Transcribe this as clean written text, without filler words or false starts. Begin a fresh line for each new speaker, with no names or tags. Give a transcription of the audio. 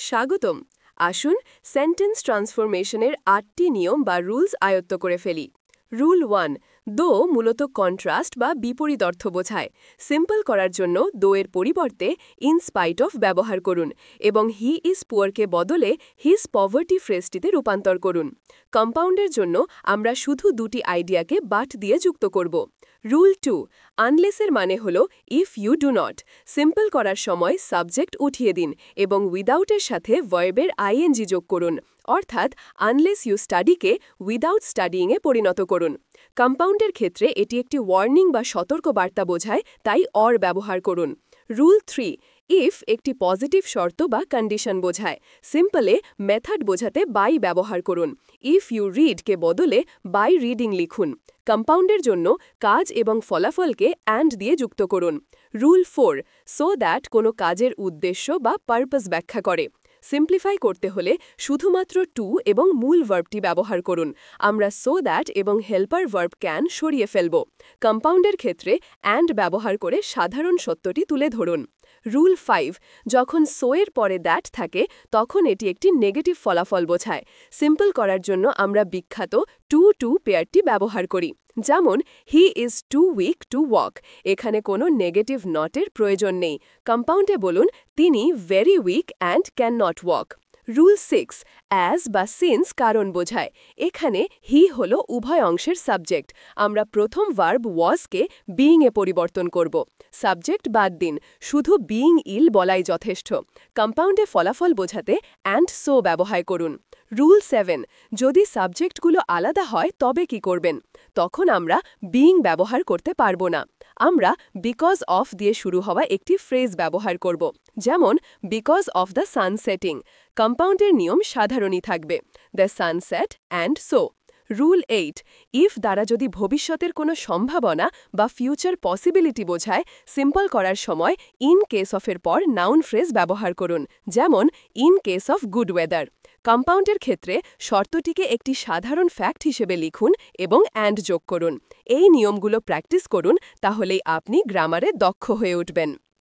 স্বাগতম। আসুন সেন্টেন্স ট্রান্সফরমেশনের ৮টি নিয়ম বা রুলস আয়ত্ত করে ফেলি। রুল 1, দো মূলত কন্ট্রাস্ট বা বিপরীত অর্থ বোঝায়। সিম্পল করার জন্য দো এর পরিবর্তে ইন স্পাইট অফ ব্যবহার করুন এবং হি ইজ পুয়ারকে বদলে হিজ পভার্টি ফ্রেজটিতে রূপান্তর করুন। কম্পাউন্ডের জন্য আমরা শুধু দুটি আইডিয়াকে বাট দিয়ে যুক্ত করব। রুল 2, আনলেসের মানে হল if you do not. Simple করার সময় সাবজেক্ট উঠিয়ে দিন এবং উইদাউটের সাথে ভার্বের আইএনজি যোগ করুন, অর্থাৎ আনলেস ইউ স্টাডিকে উইদাউট স্টাডিংয়ে পরিণত করুন। কম্পাউন্ডের ক্ষেত্রে এটি একটি ওয়ার্নিং বা সতর্ক বার্তা বোঝায়, তাই অর ব্যবহার করুন। রুল 3, ইফ একটি পজিটিভ শর্ত বা কন্ডিশন বোঝায়। সিম্পলে মেথড বোঝাতে বাই ব্যবহার করুন। ইফ ইউ রিডকে বদলে বাই রিডিং লিখুন। কম্পাউন্ডের জন্য কাজ এবং ফলাফলকে অ্যান্ড দিয়ে যুক্ত করুন। রুল 4, সো দ্যাট কোনো কাজের উদ্দেশ্য বা পারপাস ব্যাখ্যা করে। সিম্পলিফাই করতে হলে শুধুমাত্র টু এবং মূল ভার্বটি ব্যবহার করুন। আমরা সো দ্যাট এবং হেল্পার ভার্ব ক্যান সরিয়ে ফেলব। কম্পাউন্ডের ক্ষেত্রে অ্যান্ড ব্যবহার করে সাধারণ সত্যটি তুলে ধরুন। রুল 5, যখন সো এর পরে দ্যাট থাকে তখন এটি একটি নেগেটিভ ফলাফল বোঝায়। সিম্পল করার জন্য আমরা বিখ্যাত টু টু পেয়ারটি ব্যবহার করি। যেমন he is too weak to walk. এখানে কোনো নেগেটিভ নটের প্রয়োজন নেই। কম্পাউন্ডে বলুন তিনি very weak and can not walk. Rule 6, as বা সিন্স কারণ বোঝায়। এখানে হি হল উভয় অংশের সাবজেক্ট। আমরা প্রথম ভার্ব ওয়াজকে বিইংয়ে পরিবর্তন করব। সাবজেক্ট বাদ দিন, শুধু বিইং ইল বলাই যথেষ্ট। কম্পাউন্ডে ফলাফল বোঝাতে অ্যান্ড সো ব্যবহার করুন। রুল 7, যদি সাবজেক্টগুলো আলাদা হয় তবে কি করবেন? তখন আমরা বিইং ব্যবহার করতে পারব না। আমরা বিকজ অফ দিয়ে শুরু হওয়া একটি ফ্রেজ ব্যবহার করব, যেমন বিকজ অফ দ্য সানসেটিং। কম্পাউন্ডের নিয়ম সাধারণই থাকবে, the sunset and so. Rule 8, if দ্বারা যদি ভবিষ্যতের কোনো সম্ভাবনা বা ফিউচার পসিবিলিটি বোঝায়, সিম্পল করার সময় ইন কেস অফের পর নাউন ফ্রেজ ব্যবহার করুন, যেমন in case of good weather. কম্পাউন্ডের ক্ষেত্রে শর্তটিকে একটি সাধারণ ফ্যাক্ট হিসেবে লিখুন এবং অ্যান্ড যোগ করুন। এই নিয়মগুলো প্র্যাকটিস করুন, তাহলেই আপনি গ্রামারে দক্ষ হয়ে উঠবেন।